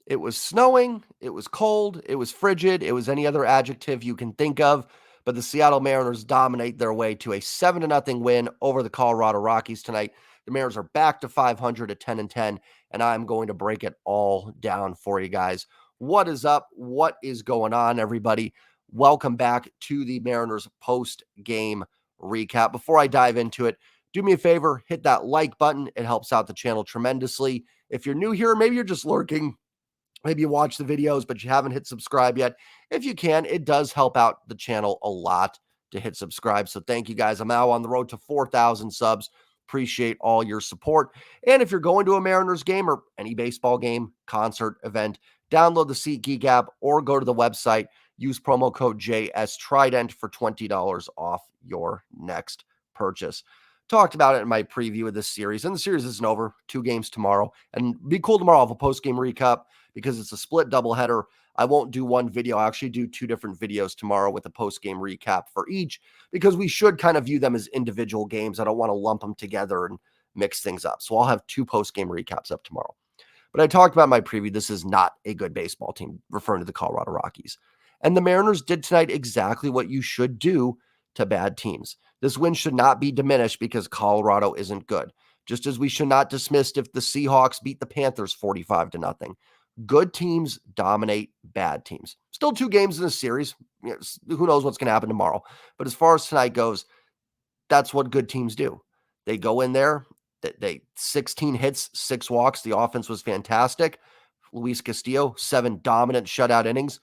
It was snowing, it was cold, it was frigid, it was any other adjective you can think of, but the Seattle Mariners dominate their way to a 7-0 win over the Colorado Rockies tonight. The Mariners are back to 500 at 10-10, and I'm going to break it all down for you guys. What is up? What is going on, everybody? Welcome back to the Mariners post-game recap. Before I dive into it, do me a favor, hit that like button. It helps out the channel tremendously. If you're new here, maybe you're just lurking, maybe you watch the videos, but you haven't hit subscribe yet. If you can, it does help out the channel a lot to hit subscribe. So thank you guys. I'm now on the road to 4,000 subs. Appreciate all your support. And if you're going to a Mariners game or any baseball game, concert, event, download the SeatGeek app or go to the website. Use promo code JSTrident for $20 off your next purchase. Talked about it in my preview of this series, and the series isn't over. 2 games tomorrow, and be cool tomorrow. I'll have a post-game recap because it's a split doubleheader. I won't do one video. I'll actually do 2 different videos tomorrow with a post-game recap for each, because we should kind of view them as individual games. I don't want to lump them together and mix things up. So I'll have 2 post-game recaps up tomorrow. But I talked about in my preview, this is not a good baseball team, referring to the Colorado Rockies. And the Mariners did tonight exactly what you should do to bad teams. This win should not be diminished because Colorado isn't good. Just as we should not dismiss if the Seahawks beat the Panthers 45-0. Good teams dominate bad teams. Still 2 games in the series. Who knows what's going to happen tomorrow. But as far as tonight goes, that's what good teams do. They go in there, they 16 hits, 6 walks. The offense was fantastic. Luis Castillo, 7 dominant shutout innings.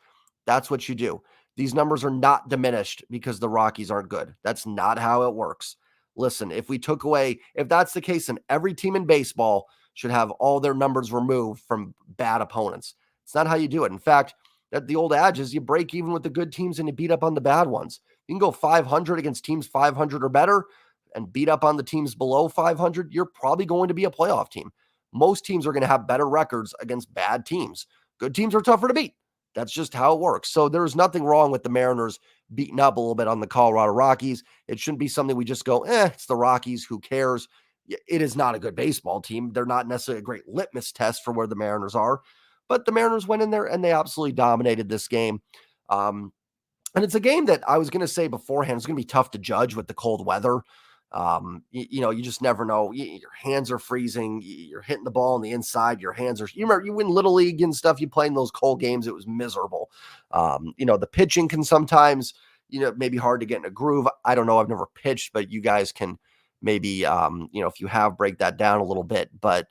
That's what you do. These numbers are not diminished because the Rockies aren't good. That's not how it works. Listen, if that's the case, then every team in baseball should have all their numbers removed from bad opponents. It's not how you do it. In fact, that the old adage is you break even with the good teams and you beat up on the bad ones. You can go 500 against teams 500 or better and beat up on the teams below 500. You're probably going to be a playoff team. Most teams are going to have better records against bad teams. Good teams are tougher to beat. That's just how it works. So there's nothing wrong with the Mariners beating up a little bit on the Colorado Rockies. It shouldn't be something we just go, it's the Rockies. Who cares? It is not a good baseball team. They're not necessarily a great litmus test for where the Mariners are. But the Mariners went in there and they absolutely dominated this game. And it's a game that I was going to say beforehand, it's going to be tough to judge with the cold weather. You just never know. Your hands are freezing. You're hitting the ball on the inside. Your hands are, you remember, you win Little League and stuff. You play in those cold games. It was miserable. The pitching can sometimes, maybe hard to get in a groove. I don't know. I've never pitched, but you guys can maybe, if you have, break that down a little bit. But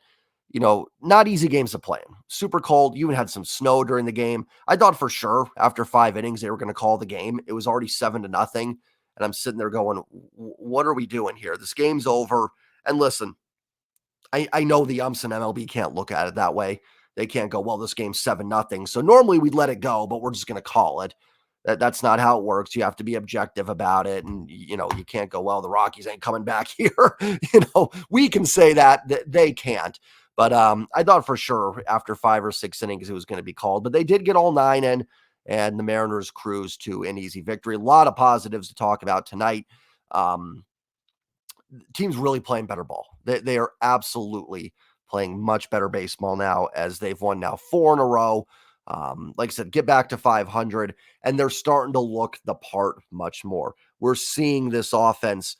not easy games to play in. Super cold. You even had some snow during the game. I thought for sure after 5 innings they were going to call the game. It was already 7-0. And I'm sitting there going, what are we doing here? This game's over. And listen, I know the umps and MLB can't look at it that way. They can't go, well, this game's 7-0. So normally we'd let it go, but we're just going to call it. That's not how it works. You have to be objective about it. And, you can't go, well, the Rockies ain't coming back here. We can say that they can't. But I thought for sure after 5 or 6 innings it was going to be called. But they did get all 9 in, and the Mariners cruised to an easy victory. A lot of positives to talk about tonight. Teams really playing better ball. They are absolutely playing much better baseball now, as they've won now 4 in a row. Like I said, get back to 500, and they're starting to look the part much more. We're seeing this offense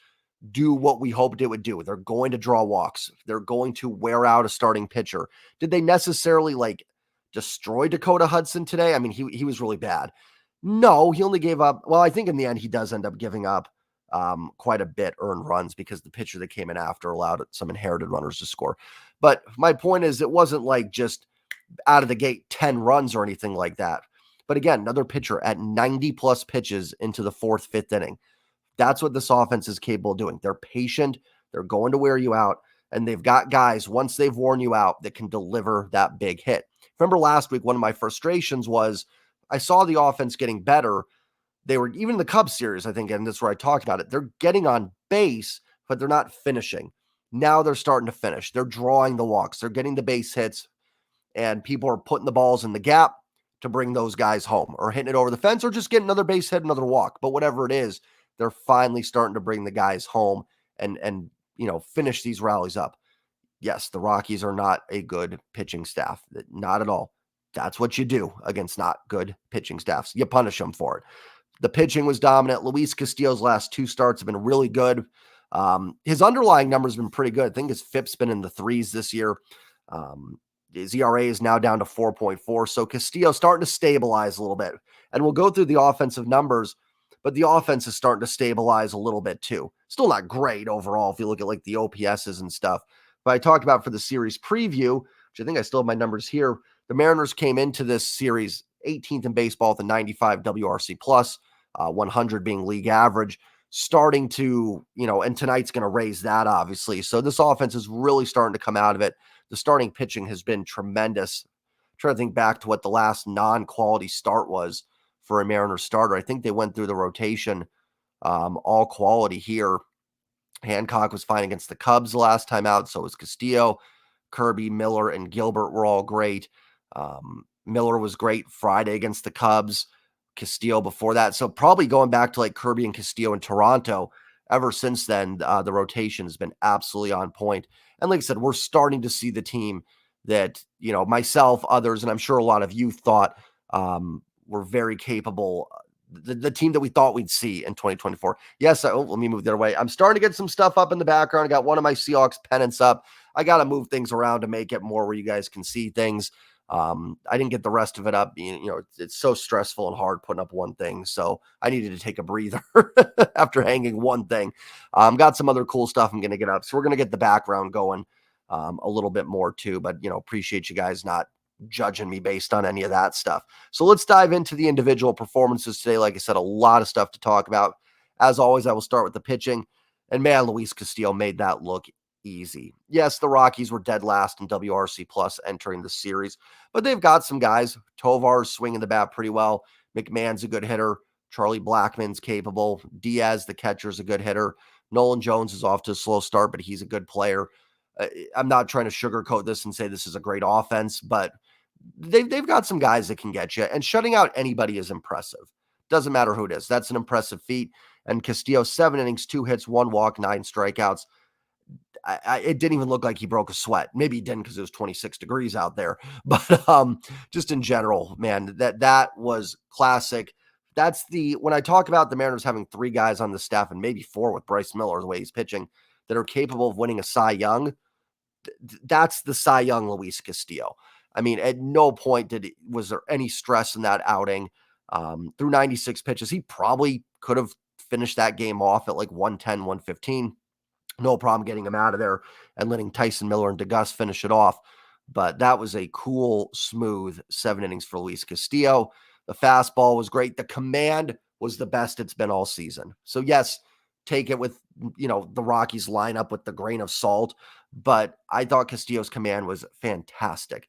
do what we hoped it would do. They're going to draw walks. They're going to wear out a starting pitcher. Did they necessarily destroy Dakota Hudson today? I mean, he was really bad. No, he only gave up. Well, I think in the end he does end up giving up quite a bit earned runs because the pitcher that came in after allowed some inherited runners to score. But my point is, it wasn't like just out of the gate 10 runs or anything like that. But again, another pitcher at 90 plus pitches into the 4th, 5th inning. That's what this offense is capable of doing. They're patient. They're going to wear you out. And they've got guys, once they've worn you out, that can deliver that big hit. Remember last week, one of my frustrations was I saw the offense getting better. They were, even in the Cubs series, I think, and that's where I talked about it. They're getting on base, but they're not finishing. Now they're starting to finish. They're drawing the walks. They're getting the base hits, and people are putting the balls in the gap to bring those guys home, or hitting it over the fence, or just get another base hit, another walk. But whatever it is, they're finally starting to bring the guys home and finish these rallies up. Yes, the Rockies are not a good pitching staff. Not at all. That's what you do against not good pitching staffs. You punish them for it. The pitching was dominant. Luis Castillo's last 2 starts have been really good. His underlying numbers have been pretty good. I think his FIP's been in the threes this year. His ERA is now down to 4.4. So Castillo starting to stabilize a little bit. And we'll go through the offensive numbers, but the offense is starting to stabilize a little bit too. Still not great overall if you look at like the OPSs and stuff. But I talked about for the series preview, which I think I still have my numbers here. The Mariners came into this series 18th in baseball with a 95 WRC plus, 100 being league average, starting to, and tonight's going to raise that obviously. So this offense is really starting to come out of it. The starting pitching has been tremendous. I'm trying to think back to what the last non-quality start was for a Mariners starter. I think they went through the rotation, all quality here. Hancock was fine against the Cubs the last time out. So was Castillo. Kirby, Miller, and Gilbert were all great. Miller was great Friday against the Cubs. Castillo before that. So probably going back to like Kirby and Castillo in Toronto. Ever since then, the rotation has been absolutely on point. And like I said, we're starting to see the team that, myself, others, and I'm sure a lot of you thought were very capable. The team that we thought we'd see in 2024. Yes, let me move the other way. I'm starting to get some stuff up in the background. I got one of my Seahawks pennants up. I got to move things around to make it more where you guys can see things. I didn't get the rest of it up. It's so stressful and hard putting up one thing. So I needed to take a breather after hanging one thing. Got some other cool stuff I'm going to get up. So we're going to get the background going a little bit more too. But, appreciate you guys not judging me based on any of that stuff. So let's dive into the individual performances today. Like I said, a lot of stuff to talk about. As always, I will start with the pitching. And man, Luis Castillo made that look easy. Yes, the Rockies were dead last in WRC plus entering the series, but they've got some guys. Tovar's swinging the bat pretty well. McMahon's a good hitter. Charlie Blackmon's capable. Diaz, the catcher's a good hitter. Nolan Jones is off to a slow start, but he's a good player. I'm not trying to sugarcoat this and say this is a great offense, but they've got some guys that can get you, and shutting out anybody is impressive. Doesn't matter who it is. That's an impressive feat. And Castillo, 7 innings, 2 hits, 1 walk, 9 strikeouts. It didn't even look like he broke a sweat. Maybe he didn't because it was 26 degrees out there. But just in general, man, that was classic. That's when I talk about the Mariners having 3 guys on the staff and maybe 4 with Bryce Miller, the way he's pitching, that are capable of winning a Cy Young. That's the Cy Young Luis Castillo. I mean, at no point was there any stress in that outing. Through 96 pitches, he probably could have finished that game off at like 110, 115. No problem getting him out of there and letting Tyson Miller and DeGus finish it off. But that was a cool, smooth 7 innings for Luis Castillo. The fastball was great. The command was the best it's been all season. So yes, take it with, the Rockies lineup with the grain of salt. But I thought Castillo's command was fantastic.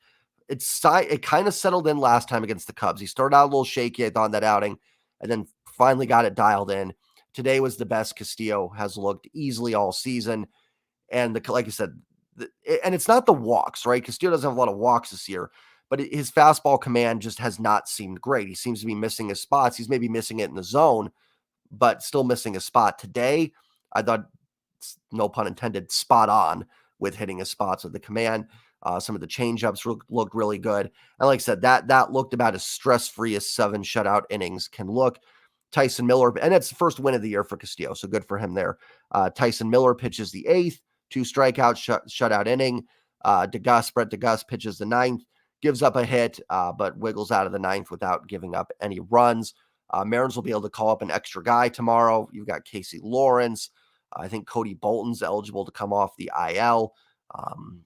It kind of settled in last time against the Cubs. He started out a little shaky, I thought, in that outing, and then finally got it dialed in. Today was the best Castillo has looked easily all season. And like I said, and it's not the walks, right? Castillo doesn't have a lot of walks this year, but his fastball command just has not seemed great. He seems to be missing his spots. He's maybe missing it in the zone, but still missing a spot. Today, I thought, no pun intended, spot on with hitting his spots with the command. Some of the changeups looked really good. And like I said, that looked about as stress-free as 7 shutout innings can look. Tyson Miller, and it's the first win of the year for Castillo, so good for him there. Tyson Miller pitches the 8th, 2 strikeouts, shutout inning. Brett DeGus pitches the 9th, gives up a hit, but wiggles out of the 9th without giving up any runs. Mariners will be able to call up an extra guy tomorrow. You've got Casey Lawrence. I think Cody Bolton's eligible to come off the IL.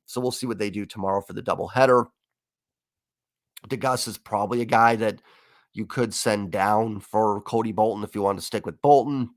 So we'll see what they do tomorrow for the doubleheader. DeGus is probably a guy that you could send down for Cody Bolton if you want to stick with Bolton.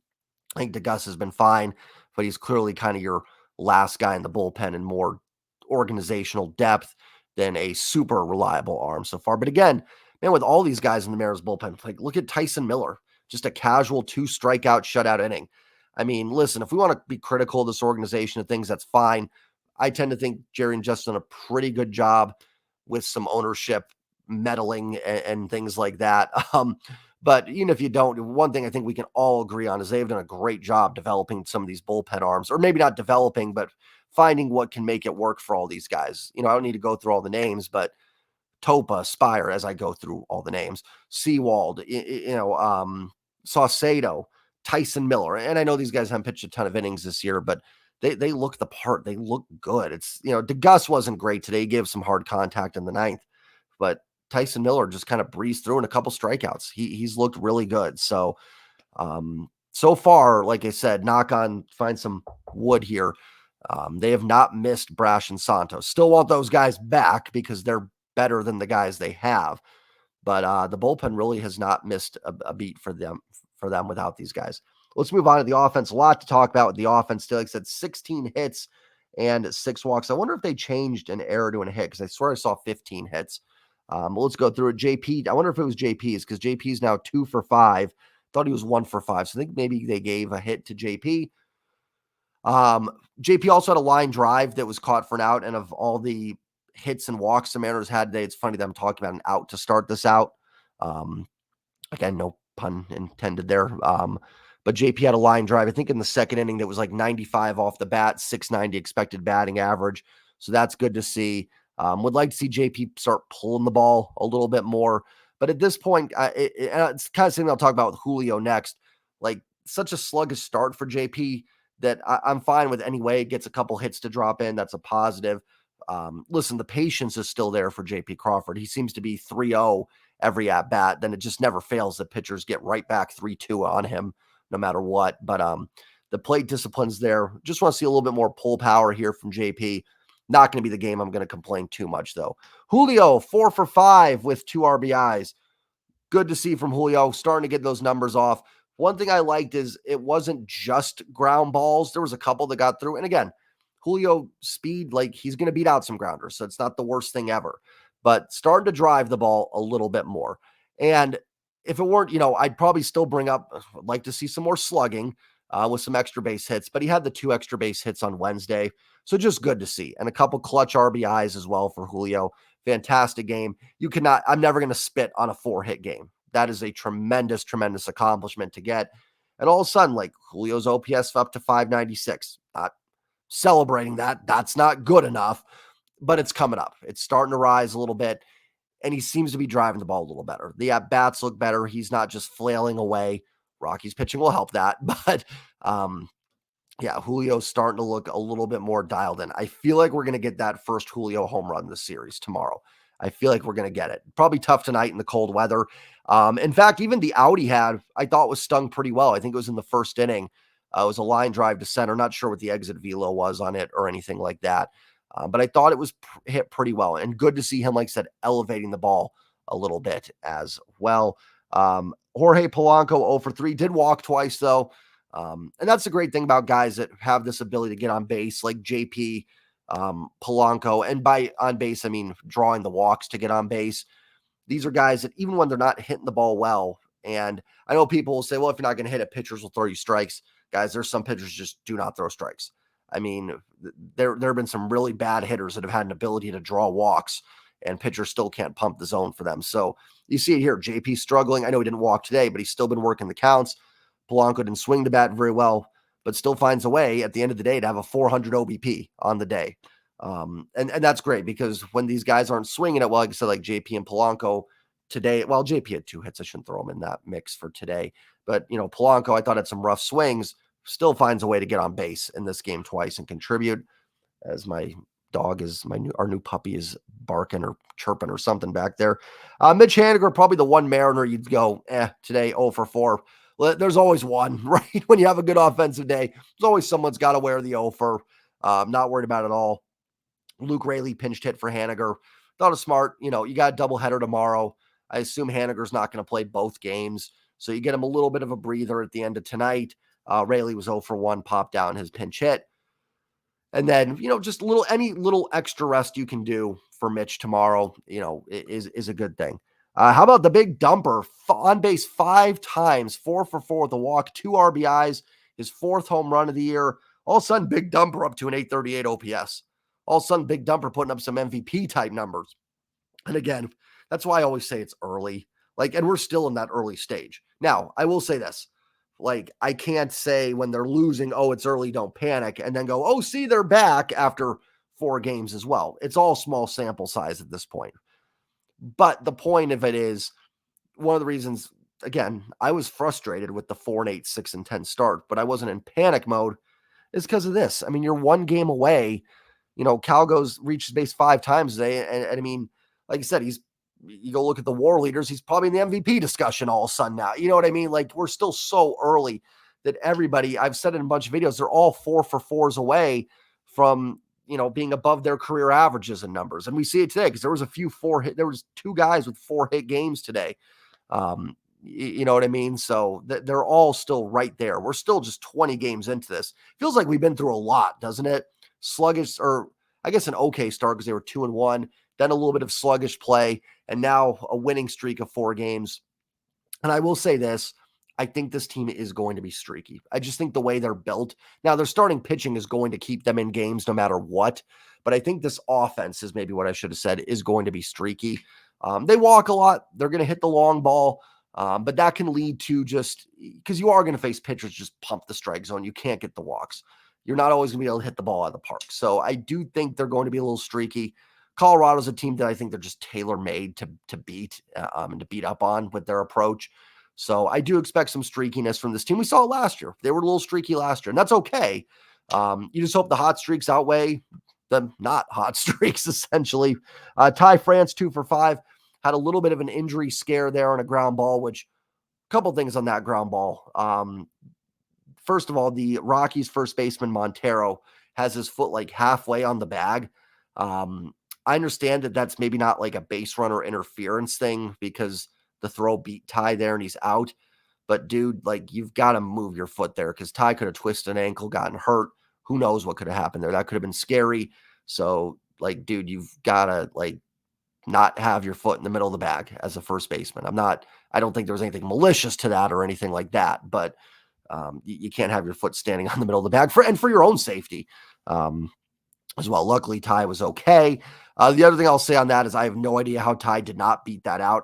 I think DeGus has been fine, but he's clearly kind of your last guy in the bullpen and more organizational depth than a super reliable arm so far. But again, man, with all these guys in the Mariners bullpen, like look at Tyson Miller, just a casual 2 strikeout shutout inning. I mean, listen, if we want to be critical of this organization and things, that's fine. I tend to think Jerry and Justin done a pretty good job with some ownership meddling and things like that. But even if you don't, one thing I think we can all agree on is they've done a great job developing some of these bullpen arms, or maybe not developing, but finding what can make it work for all these guys. I don't need to go through all the names, but Topa, Spire, as I go through all the names, Seawald, Saucedo, Tyson Miller. And I know these guys haven't pitched a ton of innings this year, but they look the part. They look good. It's, DeGus wasn't great today. He gave some hard contact in the ninth, but Tyson Miller just kind of breezed through in a couple strikeouts. He's looked really good. So far, like I said, find some wood here. They have not missed Brash and Santos. Still want those guys back because they're better than the guys they have. But the bullpen really has not missed a beat for them without these guys. Let's move on to the offense. A lot to talk about with the offense. Still, like I said, 16 hits and 6 walks. I wonder if they changed an error to a hit because I swear I saw 15 hits. Let's go through it. JP, I wonder if it was JP's because JP's now 2 for 5. Thought he was 1 for 5. So I think maybe they gave a hit to JP. JP also had a line drive that was caught for an out, and of all the hits and walks the Mariners had today, it's funny them talking about an out to start this out. Again, no pun intended there. But JP had a line drive, I think in the second inning that was like 95 off the bat, 690 expected batting average. So that's good to see. Would like to see JP start pulling the ball a little bit more. But at this point, it's kind of something I'll talk about with Julio next. Like such a sluggish start for JP that I'm fine with anyway. It gets a couple hits to drop in. That's a positive. Listen, the patience is still there for JP Crawford. He seems to be 3-0 every at bat. Then it just never fails that pitchers get right back 3-2 on him no matter what. But the plate discipline's there. Just want to see a little bit more pull power here from JP. Not going to be the game I'm going to complain too much, though. Julio, 4 for 5 with 2 RBIs. Good to see from Julio, starting to get those numbers off. One thing I liked is it wasn't just ground balls. There was a couple that got through. And again, Julio speed, like he's going to beat out some grounders. So it's not the worst thing ever. But starting to drive the ball a little bit more. And if it weren't, I'd probably still like to see some more slugging with some extra base hits. But he had the 2 extra base hits on Wednesday. So just good to see. And a couple clutch RBIs as well for Julio. Fantastic game. I'm never going to spit on a 4-hit game. That is a tremendous, tremendous accomplishment to get. And all of a sudden, like Julio's OPS up to 596. Not celebrating that. That's not good enough, but it's coming up. It's starting to rise a little bit, and he seems to be driving the ball a little better. The at-bats look better. He's not just flailing away. Rockies pitching will help that, but yeah, Julio's starting to look a little bit more dialed in. I feel like we're going to get that first Julio home run this series tomorrow. I feel like we're going to get it. Probably tough tonight in the cold weather. In fact, even the out he had, I thought was stung pretty well. I think it was in the first inning. It was a line drive to center. Not sure what the exit velo was on it or anything like that. But I thought it was hit pretty well. And good to see him, like I said, elevating the ball a little bit as well. Jorge Polanco, 0 for 3. Did walk twice, though. And that's the great thing about guys that have this ability to get on base, like JP, Polanco. And by on base, I mean drawing the walks to get on base. These are guys that even when they're not hitting the ball well, and I know people will say, well, if you're not going to hit it, pitchers will throw you strikes. Guys, there's some pitchers just do not throw strikes. I mean, there have been some really bad hitters that have had an ability to draw walks, and pitchers still can't pump the zone for them. So you see it here. JP struggling. I know he didn't walk today, but he's still been working the counts. Polanco didn't swing the bat very well, but still finds a way at the end of the day to have a 400 OBP on the day. And that's great because when these guys aren't swinging it well, like I said, like JP and Polanco today, well, JP had 2 hits. I shouldn't throw him in that mix for today. But, Polanco, I thought had some rough swings, still finds a way to get on base in this game twice and contribute. As my dog our new puppy is barking or chirping or something back there. Mitch Haniger, probably the one Mariner you'd go, today 0 for 4. Well, there's always one, right? When you have a good offensive day, there's always someone's got to wear the 0 for. Not worried about it at all. Luke Raley pinched hit for Haniger. Thought it smart. You got a doubleheader tomorrow. I assume Haniger's not going to play both games. So you get him a little bit of a breather at the end of tonight. Raley was 0 for 1, popped down his pinch hit. And then, just any little extra rest you can do for Mitch tomorrow, is a good thing. How about the big dumper? On base 5 times, 4 for 4 with a walk, 2 RBIs, his 4th home run of the year. All of a sudden, big dumper up to an 838 OPS. All of a sudden, big dumper putting up some MVP type numbers. And again, that's why I always say it's early. And we're still in that early stage. Now, I will say this. I can't say when they're losing, oh, it's early, don't panic, and then go, oh, see, they're back after 4 games as well. It's all small sample size at this point. But the point of it is, one of the reasons, again, I was frustrated with the 4-8, 6-10 start, but I wasn't in panic mode, is because of this. I mean, you're one game away. Cal reaches base 5 times today. And I mean, like I said, you go look at the war leaders, he's probably in the MVP discussion all of a sudden now. You know what I mean? Like, we're still so early that everybody, I've said it in a bunch of videos, they're all 4-for-4s away from, being above their career averages and numbers. And we see it today because there was there was 2 guys with 4-hit games today. You know what I mean? So they're all still right there. We're still just 20 games into this. Feels like we've been through a lot, doesn't it? Sluggish, or I guess an okay start because they were 2-1, then a little bit of sluggish play, and now a winning streak of 4 games. And I will say this, I think this team is going to be streaky. I just think the way they're built. Now, their starting pitching is going to keep them in games no matter what. But I think this offense is maybe what I should have said is going to be streaky. They walk a lot. They're going to hit the long ball. But that can lead to just because you are going to face pitchers just pump the strike zone. You can't get the walks. You're not always going to be able to hit the ball out of the park. So I do think they're going to be a little streaky. Colorado's a team that I think they're just tailor-made to beat and to beat up on with their approach. So I do expect some streakiness from this team. We saw it last year. They were a little streaky last year, and that's okay. You just hope the hot streaks outweigh the not hot streaks, essentially. Ty France, 2-for-5, had a little bit of an injury scare there on a ground ball, which a couple things on that ground ball. First of all, the Rockies first baseman Montero has his foot like halfway on the bag. I understand that that's maybe not like a base runner interference thing because the throw beat Ty there and he's out. But dude, like, you've got to move your foot there because Ty could have twisted an ankle, gotten hurt. Who knows what could have happened there? That could have been scary. So, like, dude, you've got to like not have your foot in the middle of the bag as a first baseman. I don't think there was anything malicious to that or anything like that, but you can't have your foot standing on the middle of the bag for your own safety. As well. Luckily, Ty was okay. The other thing I'll say on that is I have no idea how Ty did not beat that out.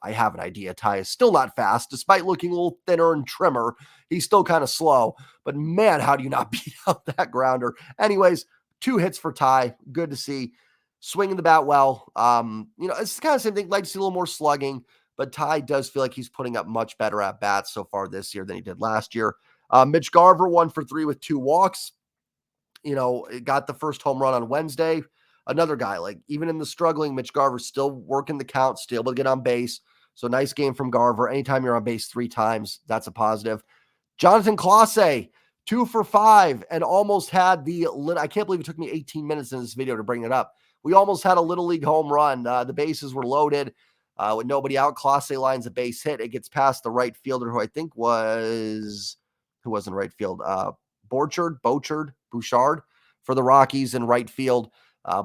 I have an idea. Ty is still not fast, despite looking a little thinner and trimmer. He's still kind of slow. But man, how do you not beat out that grounder? Anyways, 2 hits for Ty. Good to see. Swinging the bat well. It's kind of the same thing. Like to see a little more slugging. But Ty does feel like he's putting up much better at bats so far this year than he did last year. Mitch Garver, 1-for-3 with 2 walks. Got the first home run on Wednesday. Another guy, like, even in the struggling, Mitch Garver's still working the count, still able to get on base. So nice game from Garver. Anytime you're on base 3 times, that's a positive. Jonathan Clase, 2-for-5, and almost had I can't believe it took me 18 minutes in this video to bring it up. We almost had a Little League home run. The bases were loaded. With nobody out, Clase lines a base hit. It gets past the right fielder, who I think who was in right field? Bouchard for the Rockies in right field.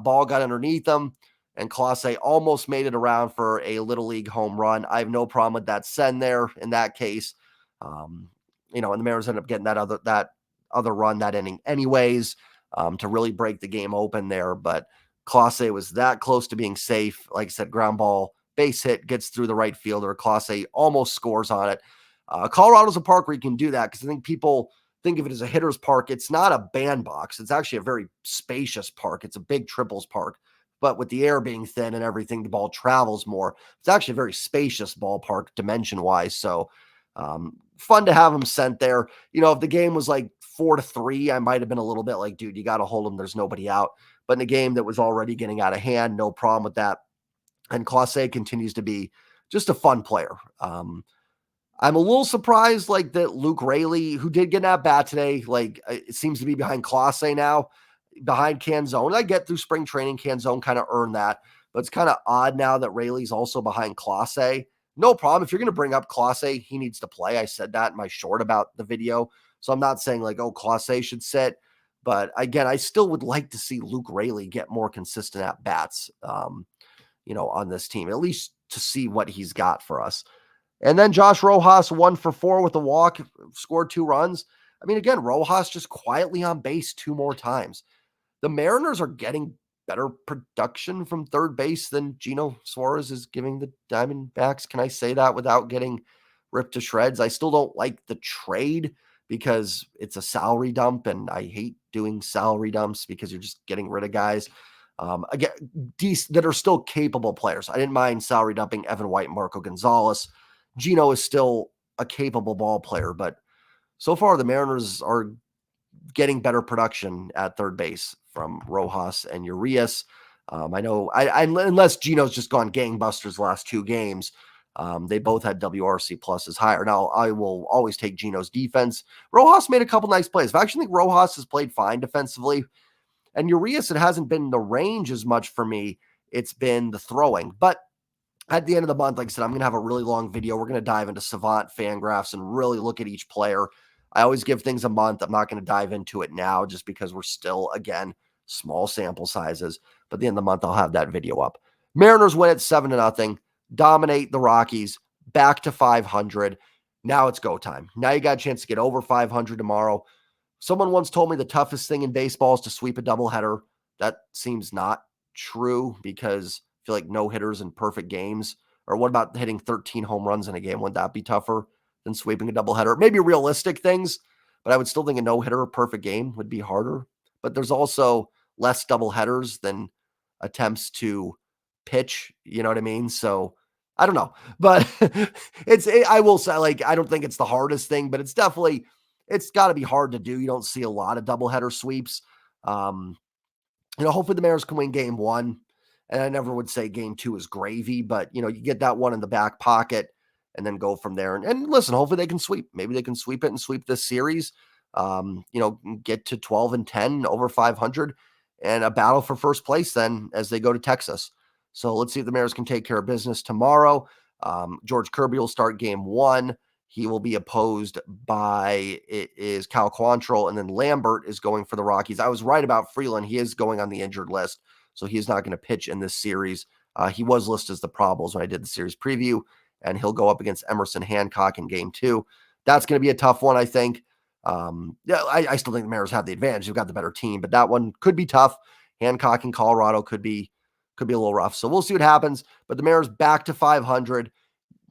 Ball got underneath him, and Clase almost made it around for a Little League home run. I have no problem with that send there in that case. And the Mariners ended up getting that other run that inning anyways, to really break the game open there. But Clase was that close to being safe. Like I said, ground ball, base hit, gets through the right fielder. Clase almost scores on it. Colorado's a park where you can do that because I think people think of it as a hitter's park. It's not a bandbox. It's actually a very spacious park. It's a big triples park. But with the air being thin and everything, the ball travels more. It's actually a very spacious ballpark dimension-wise. So fun to have him sent there. If the game was like 4-3, I might have been a little bit like, dude, you got to hold him. There's nobody out. But in a game that was already getting out of hand, no problem with that. And Clase continues to be just a fun player. I'm a little surprised, like, that Luke Raley, who did get an at-bat today, like, it seems to be behind Clase now, behind Canzone. I get through spring training, Canzone kind of earned that, but it's kind of odd now that Raley's also behind Clase. No problem. If you're going to bring up Clase, he needs to play. I said that in my short about the video, so I'm not saying, like, oh, Clase should sit. But, again, I still would like to see Luke Raley get more consistent at-bats, on this team, at least to see what he's got for us. And then Josh Rojas, 1-for-4 with a walk, scored 2 runs. I mean, again, Rojas just quietly on base 2 more times. The Mariners are getting better production from third base than Gino Suarez is giving the Diamondbacks. Can I say that without getting ripped to shreds? I still don't like the trade because it's a salary dump, and I hate doing salary dumps because you're just getting rid of guys. Again, that are still capable players. I didn't mind salary dumping Evan White and Marco Gonzalez. Gino is still a capable ball player, but so far the Mariners are getting better production at third base from Rojas and Urias. I know, unless Gino's just gone gangbusters the last 2 games, they both had WRC pluses higher. Now, I will always take Gino's defense. Rojas made a couple nice plays. I actually think Rojas has played fine defensively. And Urias, it hasn't been the range as much for me. It's been the throwing. But at the end of the month, like I said, I'm going to have a really long video. We're going to dive into Savant fan graphs and really look at each player. I always give things a month. I'm not going to dive into it now just because we're still, again, small sample sizes. But at the end of the month, I'll have that video up. Mariners win at 7-0, dominate the Rockies, back to 500. Now it's go time. Now you got a chance to get over 500 tomorrow. Someone once told me the toughest thing in baseball is to sweep a doubleheader. That seems not true because I feel like no hitters in perfect games. Or what about hitting 13 home runs in a game? Would that be tougher than sweeping a doubleheader? Maybe realistic things, but I would still think a no-hitter or perfect game would be harder. But there's also less doubleheaders than attempts to pitch. You know what I mean? So I don't know, but I will say, like, I don't think it's the hardest thing, but it's got to be hard to do. You don't see a lot of doubleheader sweeps. Hopefully the Mariners can win game 1. And I never would say game 2 is gravy, but, you get that one in the back pocket and then go from there. And listen, hopefully they can sweep. Maybe they can sweep it and sweep this series, get to 12-10 over 500 and a battle for first place then as they go to Texas. So let's see if the Mariners can take care of business tomorrow. George Kirby will start game 1. He will be opposed by Cal Quantrill, and then Lambert is going for the Rockies. I was right about Freeland. He is going on the injured list, so he's not going to pitch in this series. He was listed as the probables when I did the series preview, and he'll go up against Emerson Hancock in game 2. That's going to be a tough one, I think. I still think the Mariners have the advantage. They've got the better team, but that one could be tough. Hancock in Colorado could be a little rough. So we'll see what happens. But the Mariners back to 500.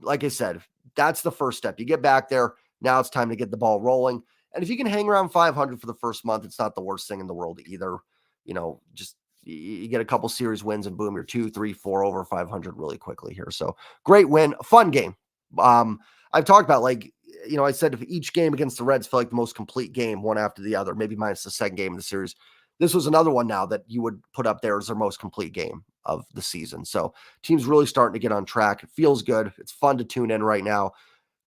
Like I said, that's the first step. You get back there. Now it's time to get the ball rolling. And if you can hang around 500 for the first month, it's not the worst thing in the world either. Just you get a couple series wins and boom, you're 2, 3, 4 over 500 really quickly here. So great win, fun game. I've talked about, I said if each game against the Reds felt like the most complete game, one after the other, maybe minus the second game of the series. This was another one now that you would put up there as their most complete game of the season. So team's really starting to get on track. It feels good. It's fun to tune in right now.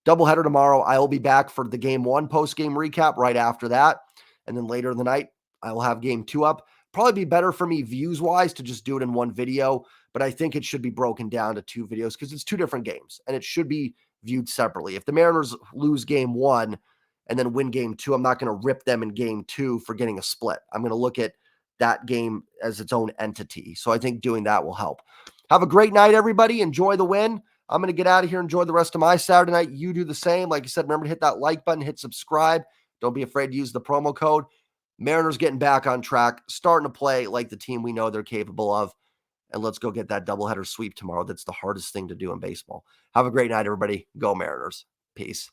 Doubleheader tomorrow. I will be back for the game 1 post-game recap right after that. And then later in the night, I will have game 2 up. Probably be better for me views-wise to just do it in one video, but I think it should be broken down to 2 videos because it's 2 different games, and it should be viewed separately. If the Mariners lose game 1 and then win game 2, I'm not going to rip them in game 2 for getting a split. I'm going to look at that game as its own entity. So I think doing that will help. Have a great night, everybody. Enjoy the win. I'm going to get out of here. Enjoy the rest of my Saturday night. You do the same. Like I said, remember to hit that like button, hit subscribe. Don't be afraid to use the promo code. Mariners getting back on track, starting to play like the team we know they're capable of. And let's go get that doubleheader sweep tomorrow. That's the hardest thing to do in baseball. Have a great night, everybody. Go Mariners. Peace.